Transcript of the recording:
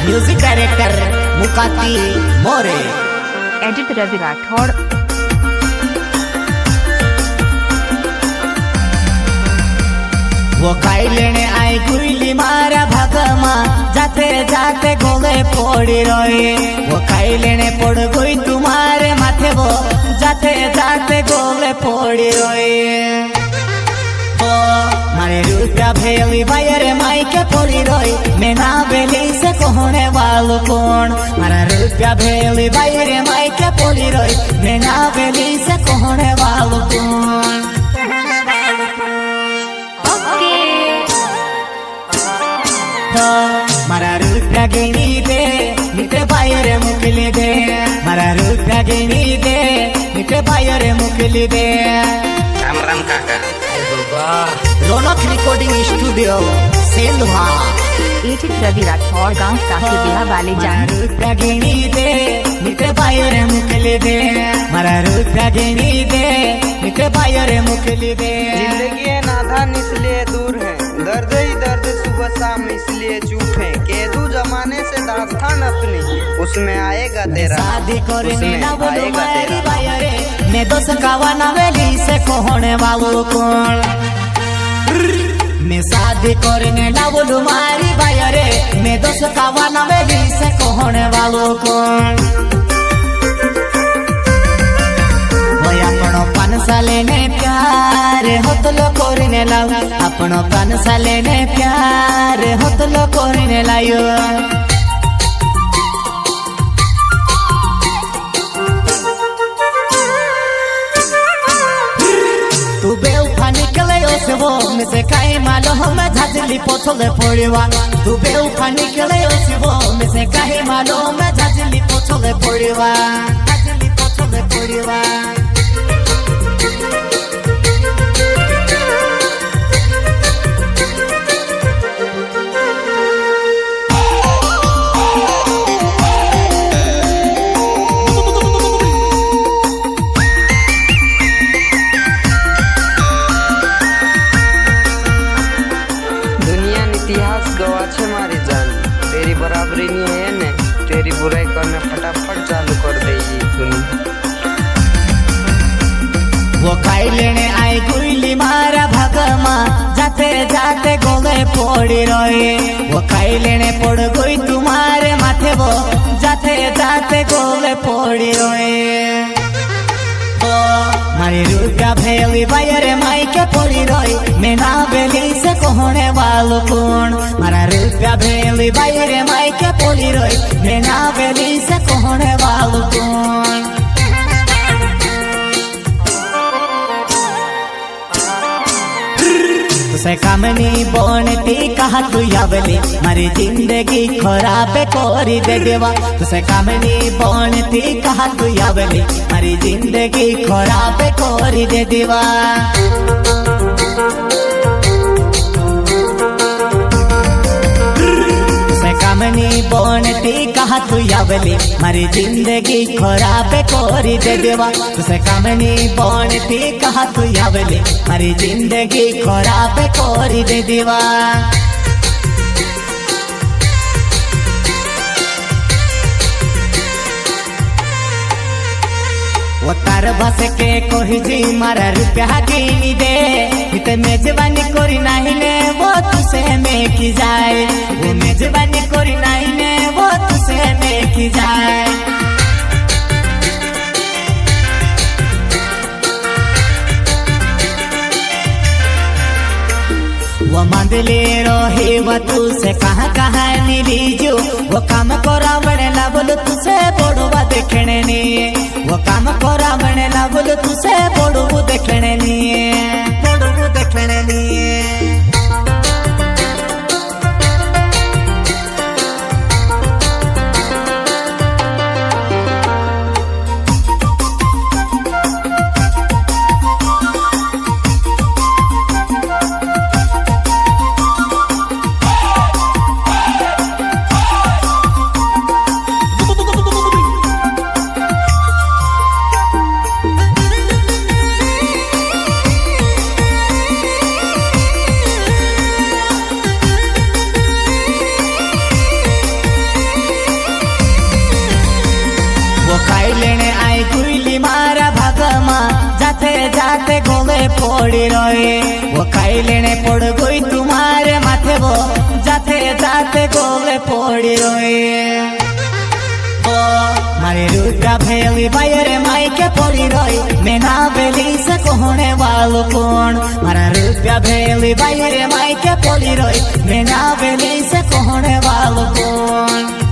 Music director Mukati मोरे, edit Ravi Rathore. वो खाई लेने आई गुइली मारा भागमा, जाते जाते गोले फोड़ी रोए। वो खाई लेने पड़ गई तुम्हारे माथे, वो जाते जाते गोले फोड़ी रोए। मारे रुपया भेली बायर माई के पोली रोई, मैं ना बेली से कहने वालों कौन। मारा रुपया भेली बायर माई के पोली रोई, मैं ना बेली से कहने वालों कौन। मारा रुपया गिनी दे निते बायर मुकली दे, मारा रुपया गिनी दे निते बायर मुकली दे। राम राम काका। Raunak recording studio Sendhwa, edit Ravi Rathore. गाँव काके बिहा वाले जान। रुपया गिनी दे निते बायर मुकली दे, मारा रुपया गिनी दे निते बायर मुकली दे। जिंदगी है नादान इसलिए दूर है, दर्द ही दर्द सुबह शाम इसलिए चुप है। केदू जमाने से दास्तान अपनी, उसमें आएगा तेरा, शादी करने उसमें ना बोलो आएगा मेरी तेरा। बायरे, मैं दोस्त कावाना वेली से कहने वालों कौन। मैं शादी करने ना बोलू मारी बायरे, मैं दोस्त कावाना वेली से कहने वालों कौन। अपनो 5 साले ने प्यार होतलो करने लाओ, अपनो 5 साले ने प्यार होतलो करने लायो। तू बेवफा निकले से वो में से काई मालो मैं झाजली पोछले पड़वा। तू बेवफा निकले से वो में से काई मालो मैं झाजली पोछले पड़वा, झाजली पोछले पड़वा। इतिहास गवा छे मारी जान, तेरी बराबरी नहीं है ने, तेरी बुराई करने फटाफट चालू कर दे ये दुनिया। वो खाई लेने आई गुइली मारा भागमा, जाते जाते गोले फोड़ी रोए। वो खाई लेने पड़ गई तुम्हारे माथे, वो जाते जाते गोले फोड़ी रोए। मारी रुपया भेली बायर माई के पोली रोई, मैं ना बेली से कहने वालों कौन। मारा रुपया भेली बायर माई के पोली रोई, मैं ना बेली से कहने वालों कौन। तुसे कामनी बनती कहा तू यावली, मारी जिंदगी खराब कोरी दे देवा। तुसे कामनी बनती कहा तू यावली, मारी जिंदगी खराब कोरी दे देवा। कामनी बनती कहा तू यावली, मारी जिंदगी खराब कोरी दे देवा। तुसे कामनी बनती कहा तू यावली, मारी जिंदगी खराब कोरी दे देवा। वो तार बस के कोही जी मारा रुपया गिनी दे, इते मेजबानी कोरी नहीं ने वो तुसे में की जाए। वो मेजबानी कोरी नहीं ने वो तुसे में की जाए। वो मंदले रहे वो तुसे कहाँ कहाँ नीलीजू। वो काम करा बड़े ला बोलो तुसे बोड़वा देखने नहीं, वो काम करा बड़े ला बोलो तुसे बोड़वा देखने नहीं, बोड़वा देखने नहीं। जाते गोले पड़ी रहे वो खाई लेने पड़ गई तुम्हारे माथे वो जाते जाते गोले पड़ी रहे ओ मारे रुद्रा भेली बायरे माई के पड़ी रही मैं ना बेली से कहने वालों कौन मारा रुद्रा भेली बायरे माई के पड़ी रही मैं ना बेली से कहने वालों कौन।